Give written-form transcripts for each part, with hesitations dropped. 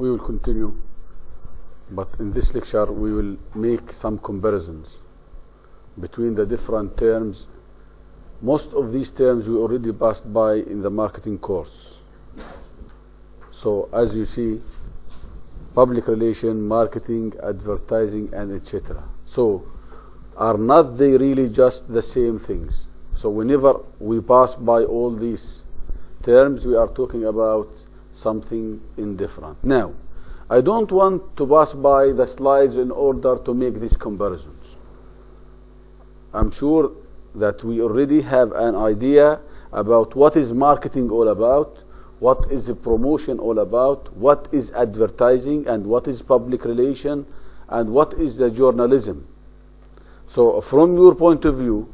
we will continue, but in this lecture we will make some comparisons between the different terms. Most of these terms we already passed by in the marketing course. So as you see, public relation, marketing, advertising, and etc. So are not they really just the same things? So whenever we pass by all these terms, we are talking about something indifferent. Now, I don't want to pass by the slides in order to make these comparisons. I'm sure that we already have an idea about what is marketing all about, what is the promotion all about, what is advertising, and what is public relation, and what is the journalism. So from your point of view,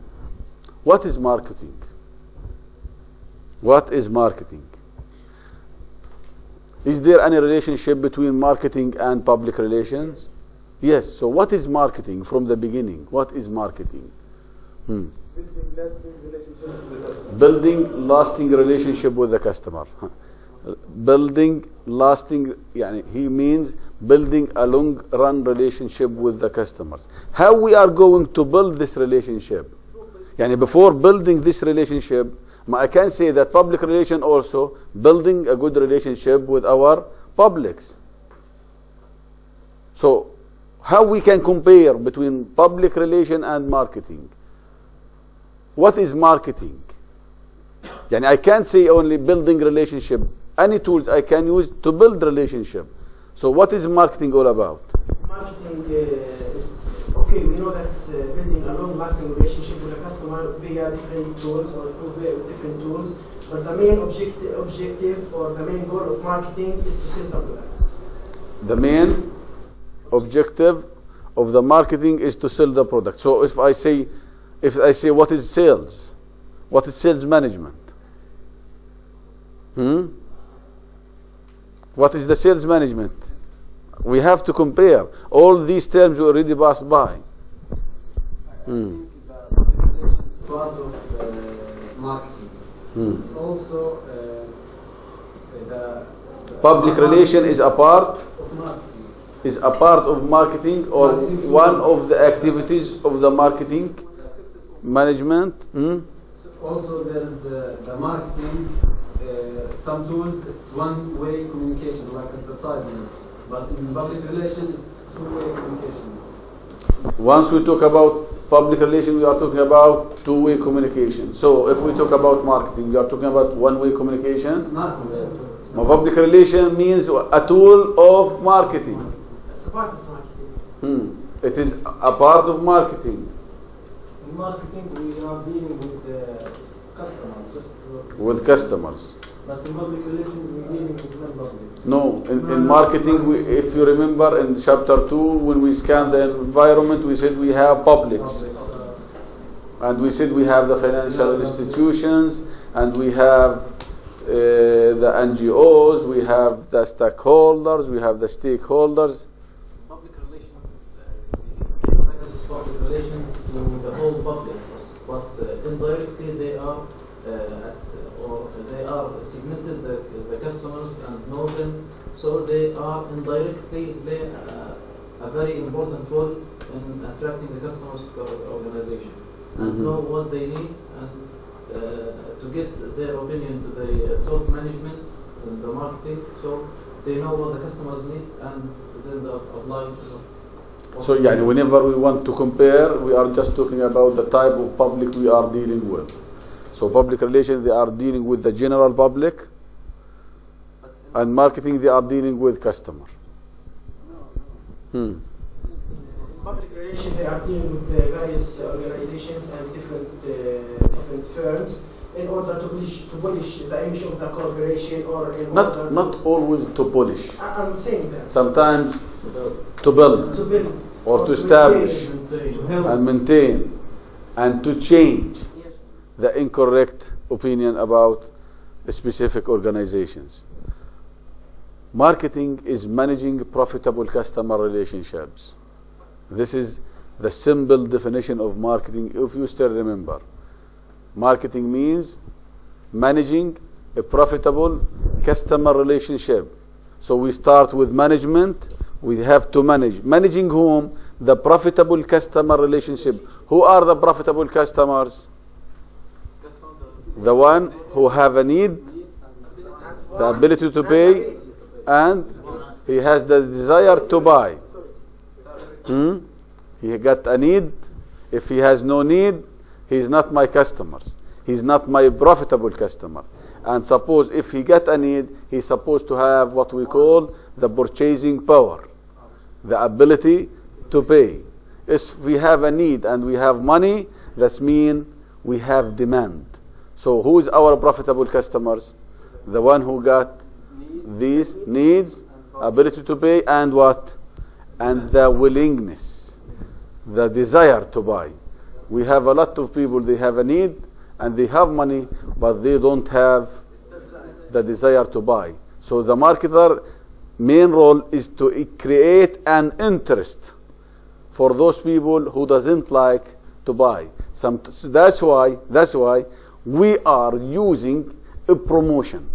what is marketing? What is marketing? Is there any relationship between marketing and public relations? Yes. So what is marketing from the beginning? What is marketing? Building lasting relationship with the customer. Building lasting, he means building a long run relationship with the customers. How we are going to build this relationship? Before building this relationship, I can say that public relation also building a good relationship with our publics. So how we can compare between public relation and marketing? What is marketing? I can't say only building relationship. Any tools I can use to build relationship. So what is marketing all about? Marketing is, okay, we know that's building a long-lasting relationship with a customer via different tools or through different tools. But the main objective or the main goal of marketing is to sell the products. The main objective of the marketing is to sell the product. So if I say what is sales? What is sales management? What is the sales management? We have to compare. All these terms we already passed by. I think the relation is part of marketing. Also, the public relation is a part of marketing. Is a part of marketing or one of the activities of the marketing management. Also, there is the marketing. Some tools, it's one-way communication, like advertisement. But in public relations, it's two-way communication. Once we talk about public relation, we are talking about two-way communication. So if we talk about marketing, we are talking about one-way communication. Public relation means a tool of marketing. It's a part of marketing. It is a part of marketing. In marketing, we are dealing with customers. With customers. But in public relations, we're dealing with non-public. No, in marketing, if you remember in chapter 2, when we scanned the environment, we said we have publics. And we said we have the financial institutions, and we have the NGOs, we have the stakeholders, we have the stakeholders. Public relations, public relations to the whole public, but indirectly they are segmented the customers and know them, so they are indirectly play a very important role in attracting the customers to the organization and know what they need and to get their opinion to the top management and the marketing, so they know what the customers need and then they apply. So whenever we want to compare, we are just talking about the type of public we are dealing with. So public relations, they are dealing with the general public, and marketing, they are dealing with customer. Public relations, they are dealing with various organizations and different firms in order to polish the image of the corporation or in not always to polish. I'm saying that. Sometimes to build or to establish and maintain and to change the incorrect opinion about specific organizations. Marketing is managing profitable customer relationships. This is the simple definition of marketing, if you still remember. Marketing means managing a profitable customer relationship. So we start with management. We have to manage. Managing whom? The profitable customer relationship. Who are the profitable customers? The one who have a need, the ability to pay, and he has the desire to buy. He got a need. If he has no need, he is not my customer. He is not my profitable customer. And suppose if he got a need, he is supposed to have what we call the purchasing power, the ability to pay. If we have a need and we have money, that means we have demand. So who is our profitable customers? The one who got these needs, ability to pay, and what? And the willingness, the desire to buy. We have a lot of people, they have a need and they have money, but they don't have the desire to buy. So the marketer main role is to create an interest for those people who doesn't like to buy. That's why we are using a promotion.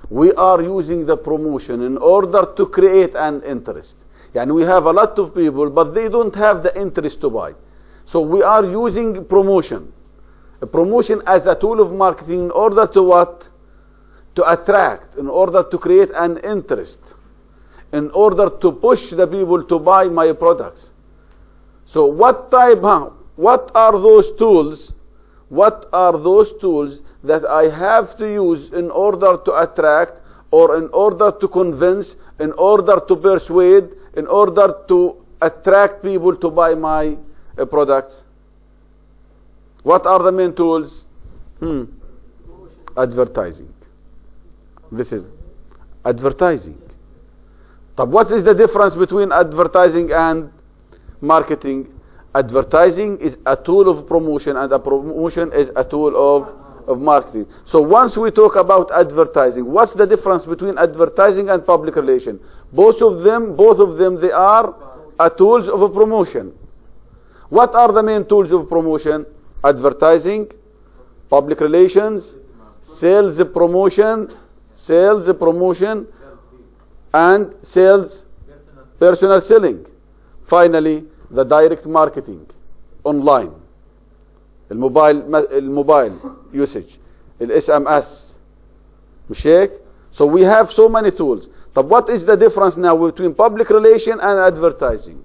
We are using the promotion in order to create an interest. And we have a lot of people, but they don't have the interest to buy. So we are using promotion. A promotion as a tool of marketing in order to what? To attract, in order to create an interest, in order to push the people to buy my products. So what are those tools? What are those tools that I have to use in order to attract, or in order to convince, in order to persuade, in order to attract people to buy my products? What are the main tools? Advertising. This is advertising. But what is the difference between advertising and marketing? Advertising is a tool of promotion, and a promotion is a tool of marketing. So once we talk about advertising, what's the difference between advertising and public relation? Both of them, they are tools of a promotion. What are the main tools of promotion? Advertising, public relations, sales promotion, and sales, personal selling. Finally, the direct marketing, online, الموبايل usage, الSMS. مش هيك؟ So we have so many tools. But what is the difference now between public relation and advertising?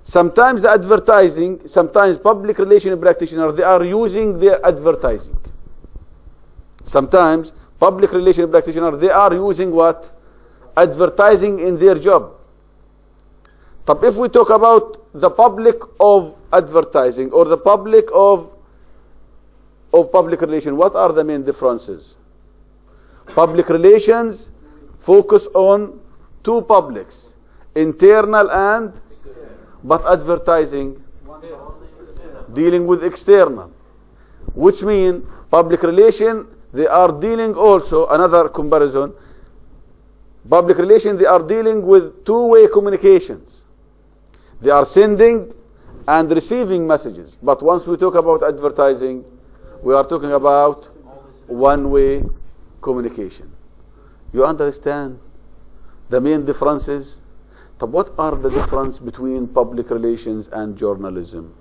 Sometimes public relation practitioners, they are using their advertising. Sometimes public relation practitioners, they are using what? Advertising in their job. But if we talk about the public of advertising or the public of public relation, what are the main differences? Public relations focus on two publics, internal and, but advertising dealing with external, which mean public relation, they are dealing also, another comparison, public relation, they are dealing with two-way communications. They are sending and receiving messages. But once we talk about advertising, we are talking about one-way communication. You understand the main differences? But what are the difference between public relations and journalism?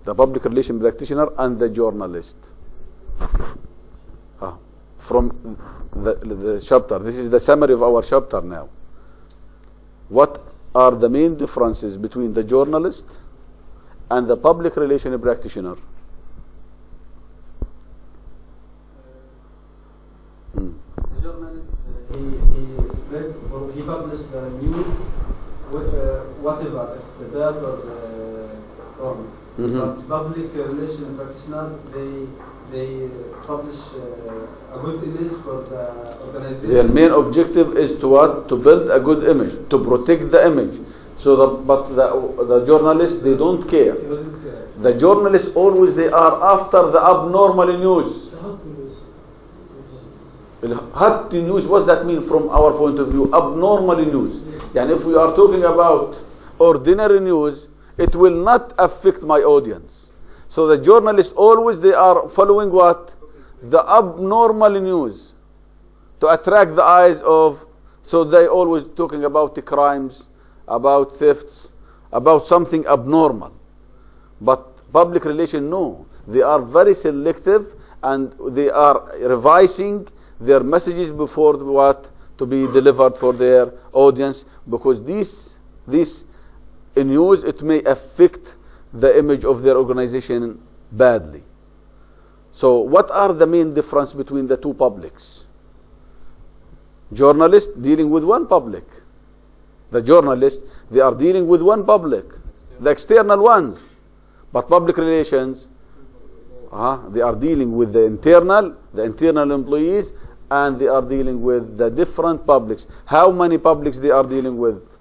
The public relation practitioner and the journalist. From the chapter, this is the summary of our chapter now. What are the main differences between the journalist and the public relation practitioner? The journalist, he spread or he published the news, whatever, it's bad or wrong. But public relation practitioner, they publish a good image for the organization. Their main objective is to what? To build a good image, to protect the image. So, but the journalists, they don't care. The journalists always, they are after the abnormal news. Hot news, what does that mean from our point of view? Abnormal news. And if we are talking about ordinary news, it will not affect my audience. So the journalists always, they are following what? The abnormal news. to attract the eyes of, so they always talking about the crimes, about thefts, about something abnormal. But public relation, no. They are very selective and they are revising their messages before what to be delivered for their audience, because this in news, it may affect the image of their organization badly. So what are the main difference between the two publics? Journalists dealing with one public. The journalists, they are dealing with one public, the external ones. But public relations, they are dealing with the internal employees, and they are dealing with the different publics. How many publics they are dealing with?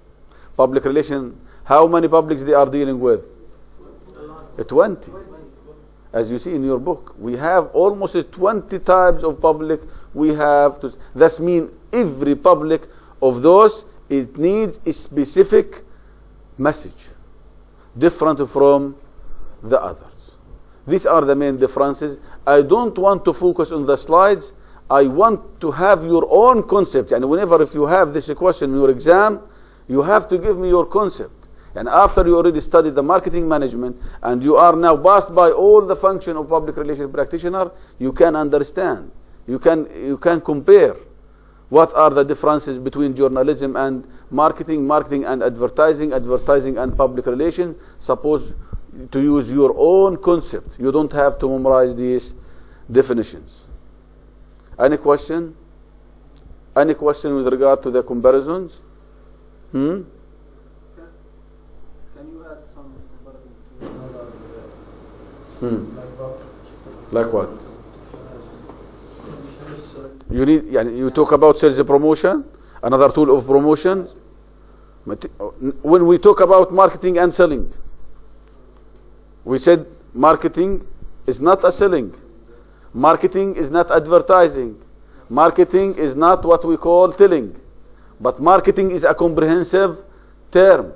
Public relation, how many publics they are dealing with? 20. As you see in your book, we have almost 20 types of public. We have to, that means every public of those, it needs a specific message, different from the others. These are the main differences. I don't want to focus on the slides. I want to have your own concept. And whenever if you have this question in your exam, you have to give me your concept. And after you already studied the marketing management and you are now passed by all the function of public relations practitioner, you can understand. You can compare what are the differences between journalism and marketing, marketing and advertising, advertising and public relations. Suppose to use your own concept. You don't have to memorize these definitions. Any question? Any question with regard to the comparisons? Can you add some comparison between Like what? You need, you talk about sales promotion, another tool of promotion. When we talk about marketing and selling, we said marketing is not a selling. Marketing is not advertising. Marketing is not what we call telling. But marketing is a comprehensive term.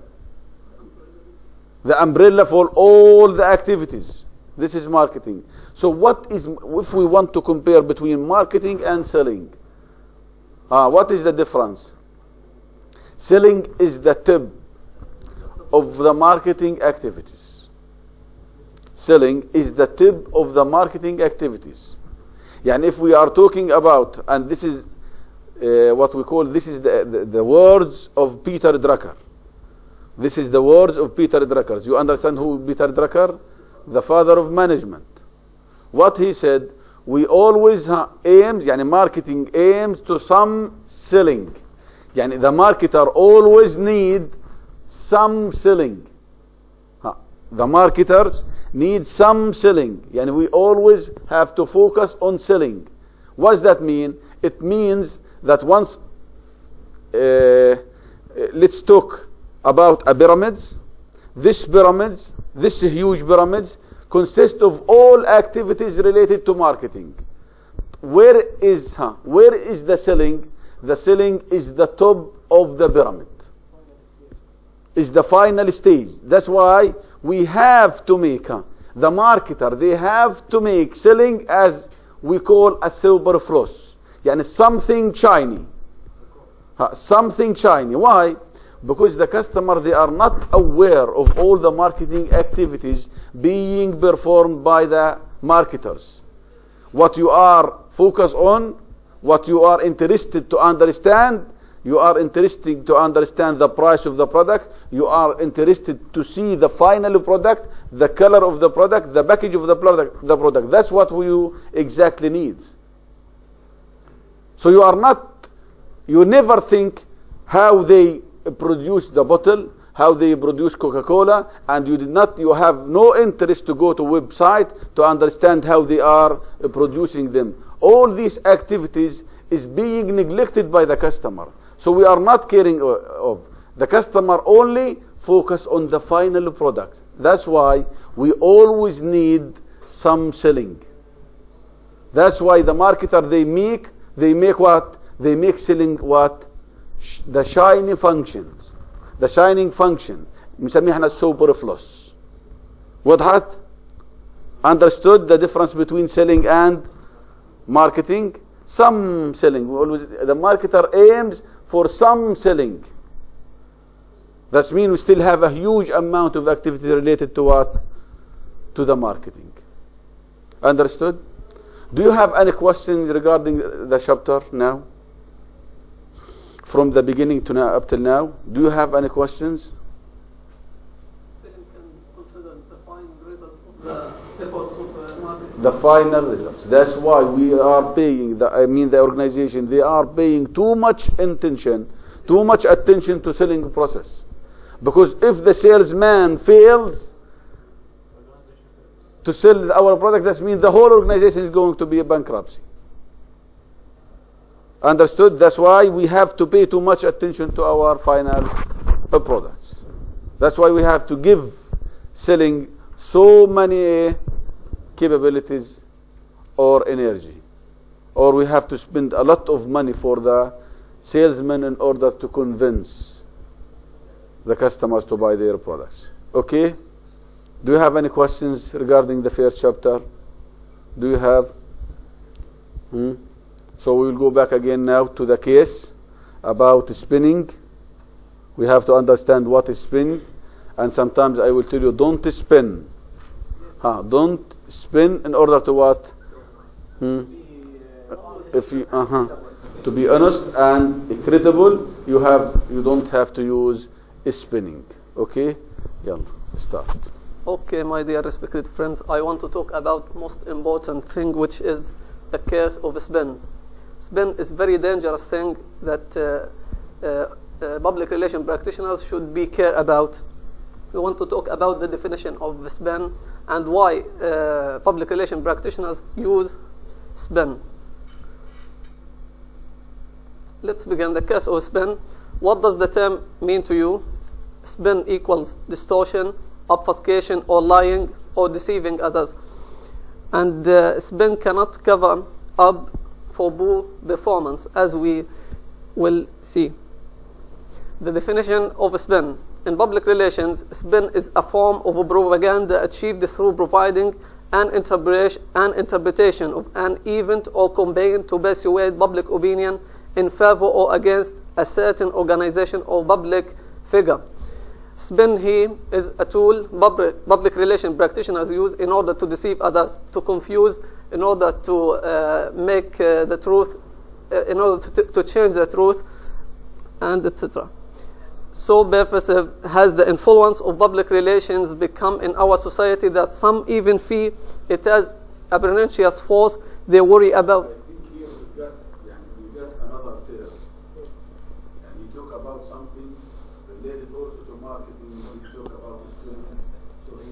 The umbrella for all the activities. This is marketing. So what is, if we want to compare between marketing and selling, what is the difference? Selling is the tip of the marketing activities. Selling is the tip of the marketing activities. And if we are talking about, and this is what we call, this is the words of Peter Drucker. This is the words of Peter Drucker. You understand who Peter Drucker? The father of management. What he said, we always aims, marketing aims to some selling. The marketer always need some selling. The marketers need some selling. We always have to focus on selling. What does that mean? It means that once, let's talk about a pyramids. This huge pyramids, consist of all activities related to marketing. Where is the selling? The selling is the top of the pyramid. Is the final stage. That's why we have to make the marketer, they have to make selling as we call a superfluous. Something shiny. Something shiny. Why? Because the customer, they are not aware of all the marketing activities being performed by the marketers. What you are focused on, what you are interested to understand, you are interested to understand the price of the product, you are interested to see the final product, the color of the product, the package of the product. That's what you exactly need. So you never think how they produce the bottle, how they produce Coca-Cola, and you have no interest to go to website to understand how they are producing them. All these activities is being neglected by the customer. So we are not caring of. The customer only focus on the final product. That's why we always need some selling. That's why the marketer, they make what? They make selling what? The shiny functions. The shining function. بنسميها احنا superfluous. وضحت? Understood the difference between selling and marketing? Some selling. The marketer aims for some selling. That means we still have a huge amount of activity related to what? To the marketing. Understood? Do you have any questions regarding the chapter now? From the beginning to now, up till now? Do you have any questions? Selling can consider the final result of the efforts of marketing. The final results. That's why we are paying, the organization, they are paying too much attention to selling process. Because if the salesman fails to sell our product, that means the whole organization is going to be a bankruptcy. Understood? That's why we have to pay too much attention to our final products. That's why we have to give selling so many capabilities or energy. Or we have to spend a lot of money for the salesman in order to convince the customers to buy their products. Okay? Do you have any questions regarding the first chapter? Do you have? So we will go back again now to the case about spinning. We have to understand what is spinning. And sometimes I will tell you, don't spin. Don't spin in order to what? If you, to be honest and credible, you don't have to use spinning. Okay? Yalla, start. Okay, my dear respected friends, I want to talk about most important thing, which is the case of spin. Spin is very dangerous thing that public relation practitioners should be care about. We want to talk about the definition of spin and why public relation practitioners use spin. Let's begin the case of spin. What does the term mean to you? Spin equals distortion, obfuscation, or lying, or deceiving others. And spin cannot cover up for poor performance, as we will see. The definition of spin. In public relations, spin is a form of propaganda achieved through providing an interpretation of an event or campaign to persuade public opinion in favor or against a certain organization or public figure. Spin here is a tool public relation practitioners use in order to deceive others, to confuse, in order to make the truth, in order to change the truth, and etc. So pervasive has the influence of public relations become in our society that some even feel it has a pernicious force they worry about. I think here we got another term. And you talk about something related also to marketing when you talk about spinning. So he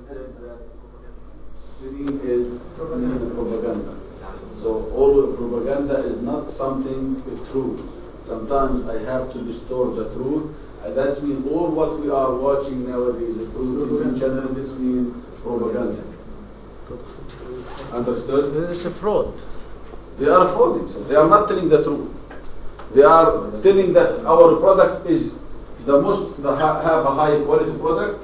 said that spinning is propaganda. So all propaganda is not something true. Sometimes I have to distort the truth. And that means all what we are watching nowadays, the truth in general, this means propaganda. Understood? It's a fraud. They are frauding. So they are not telling the truth. They are telling that our product is have a high quality product.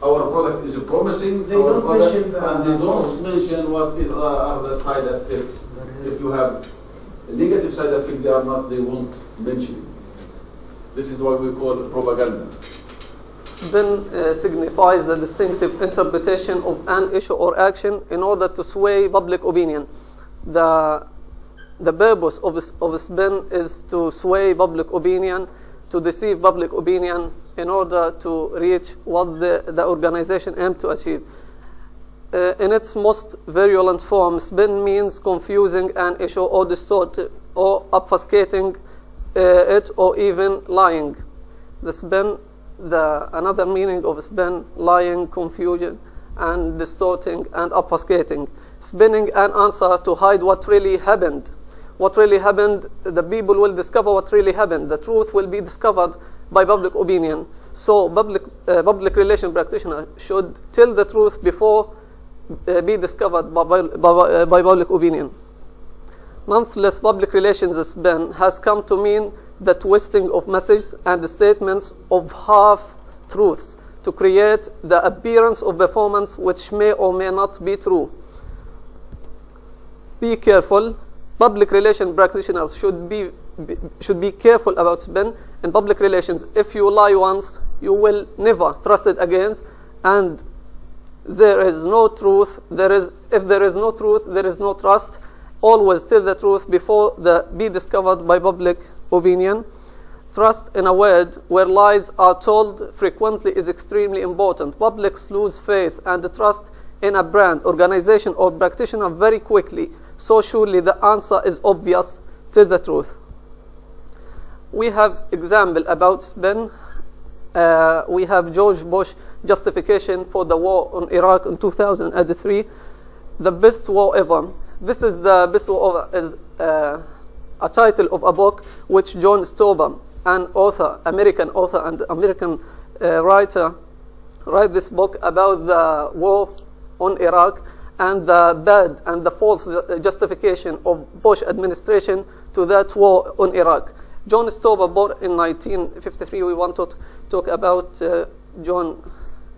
Our product is promising. They don't mention and they don't mention what are the side effects. If you have a negative side effect, they won't mention it. This is what we call propaganda. Spin signifies the distinctive interpretation of an issue or action in order to sway public opinion. The purpose of spin is to sway public opinion, to deceive public opinion in order to reach what the organization aims to achieve. In its most virulent form, spin means confusing an issue or distorting or obfuscating it, or even lying. Another meaning of spin: lying, confusion, and distorting and obfuscating. Spinning an answer to hide what really happened. What really happened, the people will discover what really happened. The truth will be discovered by public opinion. So public relation practitioner should tell the truth before be discovered by public opinion. Nonetheless, public relations spin has come to mean the twisting of messages and the statements of half-truths to create the appearance of performance which may or may not be true. Be careful. public relation practitioners should be careful about spin. In public relations, if you lie once, you will never trust it again, and there is no truth. If there is no truth, there is no trust. Always tell the truth before be discovered by public opinion. Trust, in a word, where lies are told frequently, is extremely important. Publics lose faith and trust in a brand, organization, or practitioner very quickly. So surely the answer is obvious: tell the truth. We have example about spin. We have George Bush justification for the war on Iraq in 2003. The best war ever. This is the best war ever is a title of a book which John Stober, an author, American author and American writer, write this book about the war on Iraq and the bad and the false justification of Bush administration to that war on Iraq. John Stober, born in 1953. We want to talk about John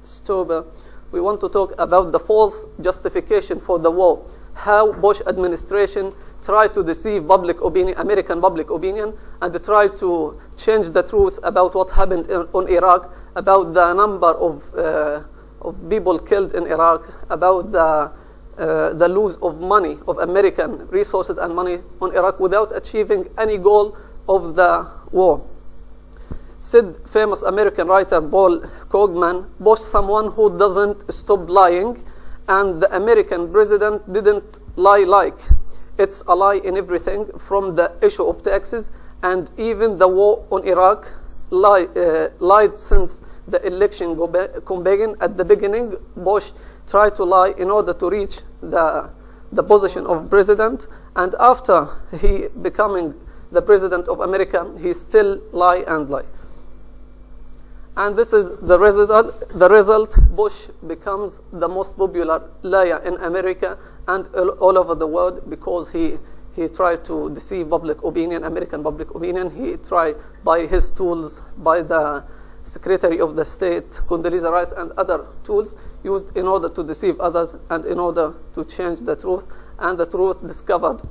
Stober. We want to talk about the false justification for the war. How Bush administration tried to deceive public opinion, American public opinion, and tried to change the truth about what happened on Iraq, about the number of people killed in Iraq, about the loss of money, of American resources and money on Iraq, without achieving any goal of the war. Said famous American writer Paul Krugman, Bush someone who doesn't stop lying, and the American president didn't lie like. It's a lie in everything, from the issue of taxes, and even the war on Iraq lied since the election began. At the beginning, Bush tried to lie in order to reach the position of president, and after he becoming the president of America, he still lie and lie. And this is the result. The result, Bush becomes the most popular liar in America and all over the world, because he tried to deceive public opinion, American public opinion. He tried by his tools, by the Secretary of the State, Condoleezza Rice, and other tools used in order to deceive others and in order to change the truth. And the truth discovered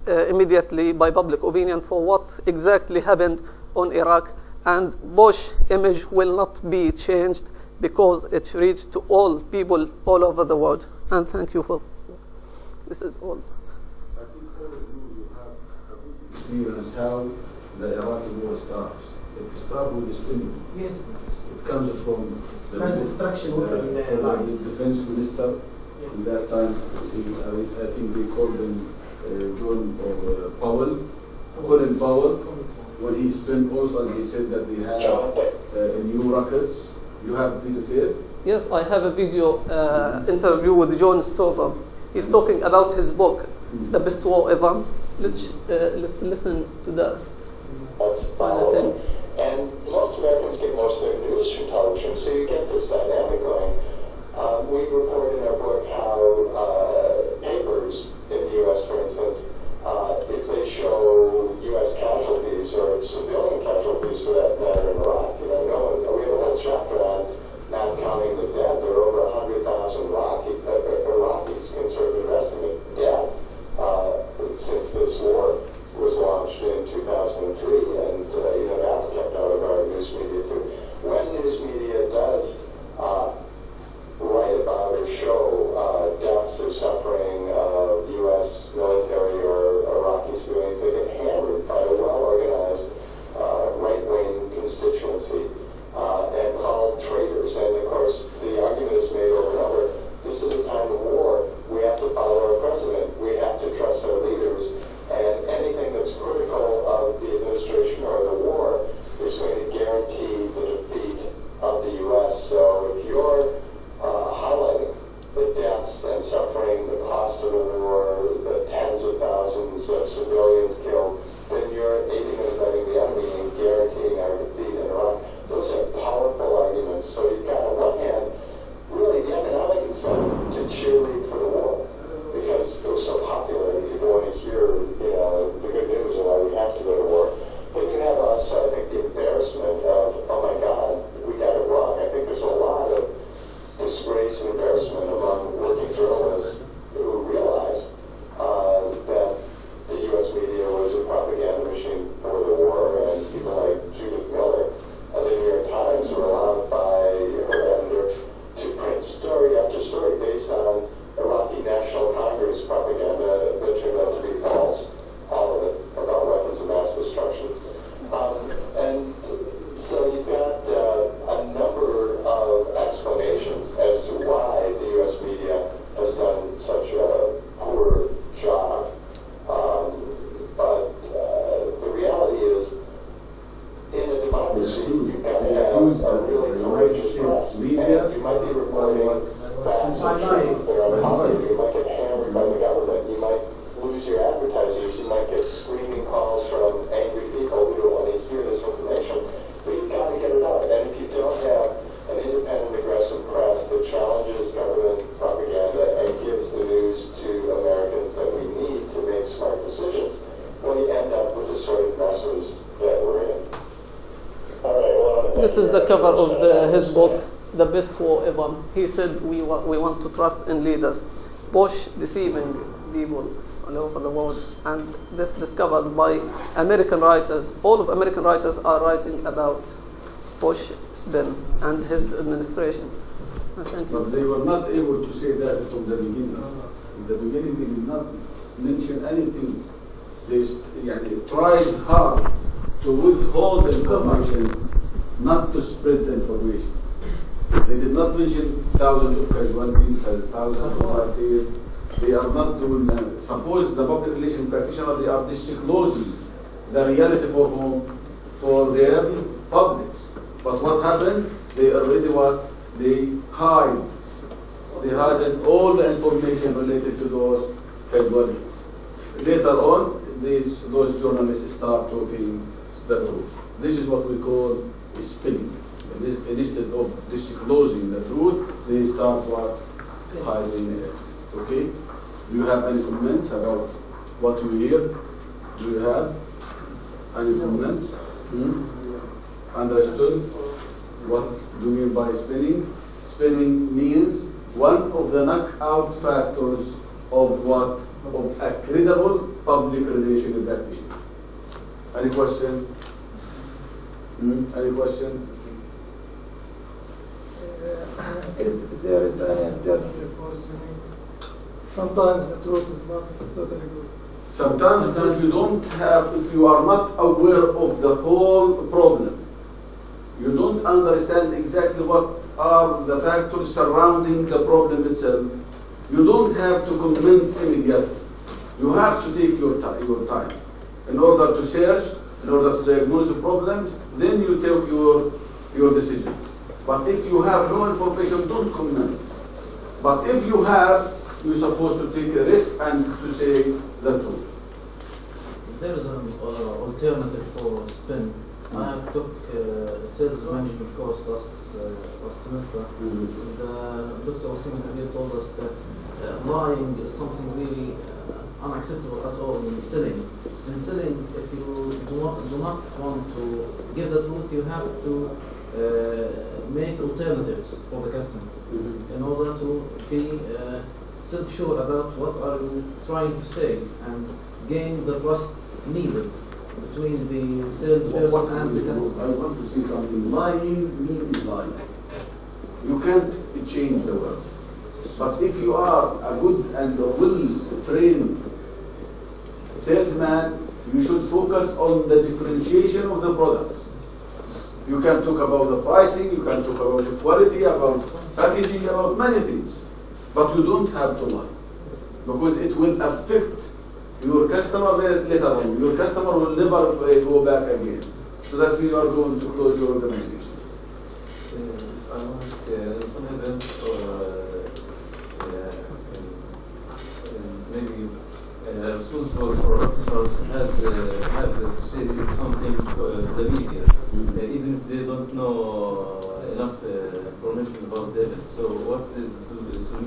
immediately by public opinion for what exactly happened on Iraq. And Bush image will not be changed because it reached to all people all over the world. And thank you for this is all. I think all of you have a good experience how the Iraqi war starts. It starts with the spinning. Yes. It comes from the Mass destruction from the defense minister. Yes. In that time, I think they called him Colin Powell. When he spent also, and he said that they have new records. You have videotape? Yes, I have a video interview with John Stober. He's talking about his book, The Best War Ever. Let's listen to the final thing. And most Americans get most of their news from television, so you get this dynamic going. We report in our book how papers in the U.S., for instance, if they show U.S. casualties or civilian casualties for that matter in Iraq, we have a whole chapter on not counting the dead. There are over 100,000 Iraqis, conservative estimate, dead since this war was launched in 2003, and that's kept out of our news media too. When news media does write about or show deaths or suffering of U.S. military or Iraqi civilians, they get hammered by a well-organized right-wing constituency and called traitors. And of course, the argument is made over and over, this is a time of war. We have to follow our president. We have to trust our leaders. And anything that's critical of the administration or the war is going to guarantee the defeat of the U.S. So if you're highlighting the deaths and suffering, the cost of the war, the tens of thousands of civilians killed, then you're aiding and abetting the enemy and guaranteeing our defeat in Iraq. Those are powerful arguments. So you've got on one hand really the economic incentive to cheerlead for the war, because it was so popular and people want to hear, the good news of why we have to go to war. But you have also, I think, the embarrassment of, oh my God, we got it wrong. I think there's a lot of disgrace and embarrassment among working journalists who realize that the U.S. This is the cover of his book, The Best for Ever. He said we want to trust in leaders. Bush deceiving people all over the world. And this discovered by American writers. All of American writers are writing about Bush spin and his administration. Thank you. But they were not able to say that from the beginning. In the beginning, they did not mention anything. They tried hard to withhold information, not to spread the information. They did not mention thousands of casualties, thousands of martyrs. They are not doing that. Suppose the public relations practitioner, they are disclosing the reality for whom? For their publics. But what happened? They already what? They hide. They hid all the information related to those casualties. Later on, those journalists start talking the truth. This is what we call spinning. Instead of disclosing the truth, they start what? Hiding it. Okay? Do you have any comments about what you hear? Do you have any comments? Understood? What do you mean by spinning? Spinning means one of the knockout factors of what? Of a credible public relation practitioner. Any question? Any question? If there is any alternative for spinning, sometimes the truth is not totally good. Sometimes if you don't have, if you are not aware of the whole problem, you don't understand exactly what are the factors surrounding the problem itself, you don't have to comment immediately. You have to take your time. In order to search, in order to diagnose the problems, then you take your decisions. But if you have no information, don't comment. But if you have, you're supposed to take a risk and to say the truth. There is an alternative for spin. I took a sales management course last semester. Dr. Wasim Kabir told us that lying is something really unacceptable at all in selling. In selling, if you do not want to give the truth, you have to make alternatives for the customer in order to be self-sure about what are you trying to say and gain the trust needed between the salesperson and the customer. I want to see something. Lying means lying. You can't change the world. But if you are a good and a well-trained salesman, you should focus on the differentiation of the products. You can talk about the pricing, you can talk about the quality, about packaging, about many things. But you don't have to lie. Because it will affect your customer later on. Your customer will never go back again. So that's why you are going to close your organization. I want some events or maybe responsible for officers have to say something to the media, even if they don't know enough information about the event. So what is the solution?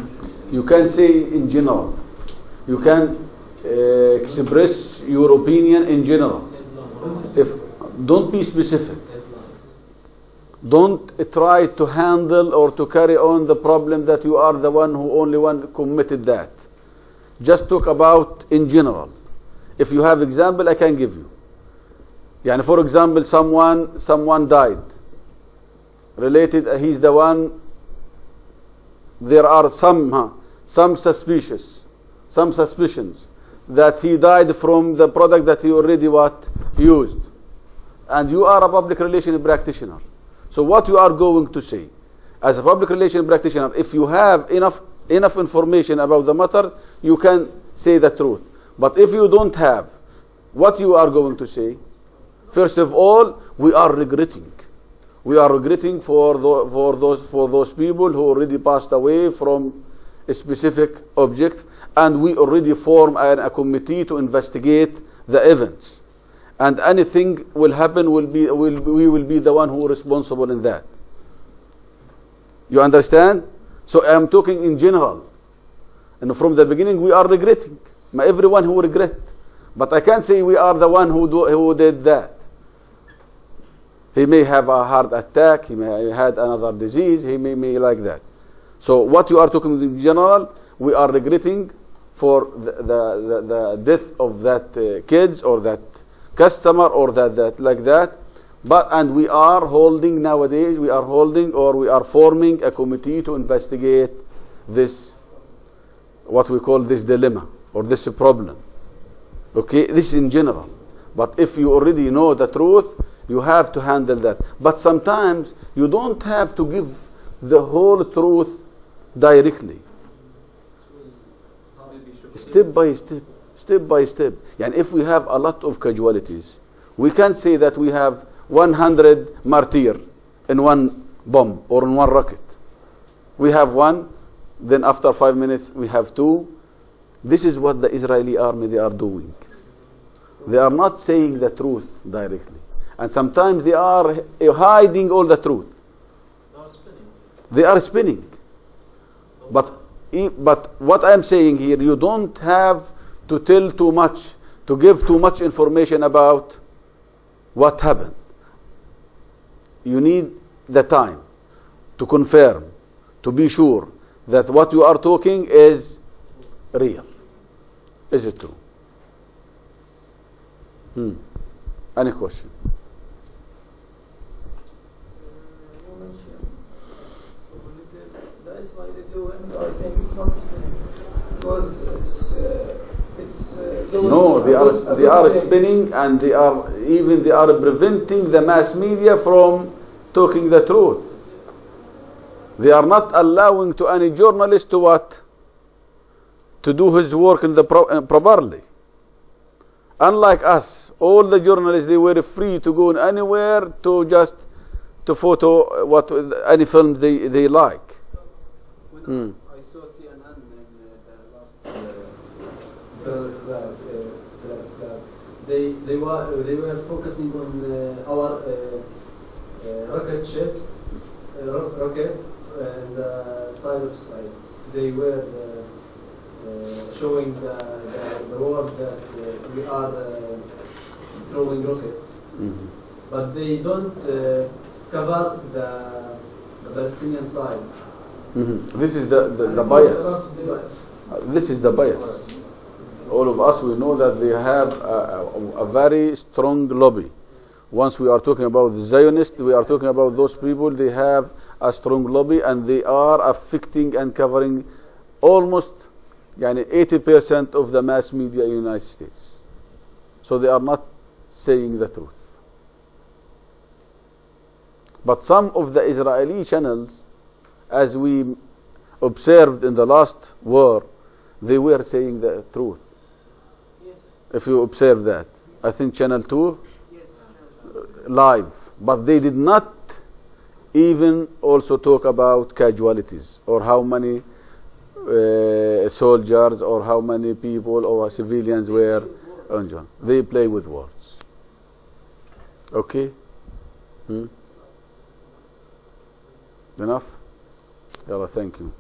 You can say in general. You can express your opinion in general. Don't be specific. Don't try to handle or to carry on the problem that you are the only one committed that. Just talk about in general. If you have example, I can give you. Yani for example, someone died. Related, he's the one. There are some suspicions that he died from the product that he already used. And you are a public relations practitioner. So what you are going to say as a public relations practitioner, if you have enough information about the matter, you can say the truth. But if you don't have, what you are going to say? First of all, we are regretting. We are regretting for those people who already passed away from a specific object, and we already form a committee to investigate the events. And anything will happen, we will be the one who is responsible in that. You understand? So I am talking in general. And from the beginning we are regretting. Everyone who regret. But I can't say we are the one who did that. He may have a heart attack, he may have had another disease, he may like that. So what you are talking in general, we are regretting for the death of that kids or that customer or that like that. And we are holding nowadays, we are forming a committee to investigate this, what we call this dilemma or this problem. Okay, this is in general. But if you already know the truth, you have to handle that. But sometimes you don't have to give the whole truth directly. Step by step. And if we have a lot of casualties, we can't say that we have 100 martyrs in one bomb or in one rocket. We have one, then after 5 minutes we have two. This is what the Israeli army they are doing. They are not saying the truth directly. And sometimes they are hiding all the truth. They are spinning. But what I am saying here, you don't have to tell too much, to give too much information about what happened. You need the time to confirm, to be sure that what you are talking is real. Is it true? Any question? You mentioned the Israeli doing, I think it's not spinning because it's no, they are spinning, and they are preventing the mass media from talking the truth. They are not allowing to any journalist to what? To do his work in the properly. Unlike us, all the journalists, they were free to go anywhere to just to photo any film they like. I saw CNN in the last they were focusing on our rocket ships, rocket and side of sides. They were showing the world that we are throwing rockets, but they don't cover the Palestinian side. This is the bias. This is the bias. All of us, we know that they have a very strong lobby. Once we are talking about the Zionists, we are talking about those people, they have a strong lobby, and they are affecting and covering almost 80% of the mass media in the United States. So they are not saying the truth. But some of the Israeli channels, as we observed in the last war, they were saying the truth. If you observe that, I think Channel 2 live, but they did not even also talk about casualties or how many soldiers or how many people or civilians were injured. They play with words. Okay? Enough? Yalla, thank you.